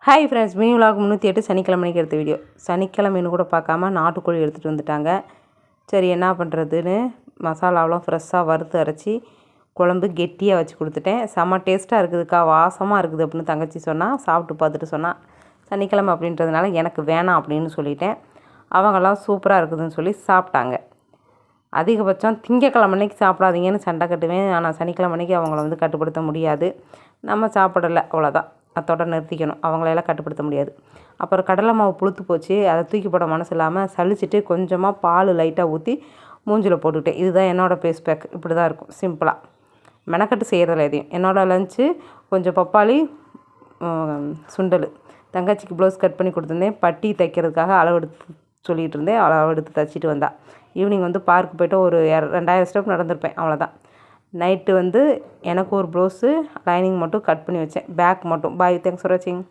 Hi friends, mini vlog 308 சனிக்கிழமைக்கு எடுத்த video. சனிக்கிழமைன்னு கூட பார்க்காம நாட்டுக்கோழி எடுத்துகிட்டு வந்துட்டாங்க. சரி என்ன பண்ணுறதுன்னு மசாலாவெலாம் ஃப்ரெஷ்ஷாக வறுத்து அரைச்சி குழம்பு கெட்டியாக வச்சு கொடுத்துட்டேன். செம்ம டேஸ்ட்டாக இருக்குதுக்கா, வாசமாக இருக்குது அப்படின்னு தங்கச்சி சொன்னால். சாப்பிட்டு பார்த்துட்டு சொன்னால் சனிக்கிழமை அப்படின்றதுனால எனக்கு வேணாம் அப்படின்னு சொல்லிட்டேன். அவங்கெல்லாம் சூப்பராக இருக்குதுன்னு சொல்லி சாப்பிட்டாங்க. அதிகபட்சம் திங்கக்கிழமை அன்னைக்கு சாப்பிடாதீங்கன்னு சண்டை கட்டுவேன். ஆனால் சனிக்கிழமை அன்னைக்கு அவங்கள கட்டுப்படுத்த முடியாது. நம்ம சாப்பிடலை, அவ்வளோதான். அதோட நிறுத்திக்கணும். அவங்களையெல்லாம் கட்டுப்படுத்த முடியாது. அப்புறம் கடலை மாவு புளித்து போச்சு. அதை தூக்கி போட மனசு இல்லாமல் சலிச்சுட்டு கொஞ்சமாக பால் லைட்டாக ஊற்றி மூஞ்சில் போட்டுக்கிட்டேன். இதுதான் என்னோடய ஃபேஸ் பேக். இப்படி தான் இருக்கும், சிம்பிளாக. மெனக்கட்டு செய்கிறதில்ல எதையும். என்னோடய லஞ்சு கொஞ்சம் பப்பாளி சுண்டல். தங்கச்சிக்கு ப்ளவுஸ் கட் பண்ணி கொடுத்துருந்தேன். பட்டி தைக்கிறதுக்காக அளவெடுத்து சொல்லிகிட்டு இருந்தேன். அளவெடுத்து தைச்சிட்டு வந்தா. ஈவினிங் பார்க் போய்ட்டு ஒரு 2000 ஸ்டெப் நடந்திருப்பேன், அவ்வளோதான். நைட்டு எனக்கு ஒரு ப்ளவுஸு லைனிங் மட்டும் கட் பண்ணி வச்சேன். பேக் மட்டும். பாய், தேங்க்ஸ் ஃபார் வாட்சிங்.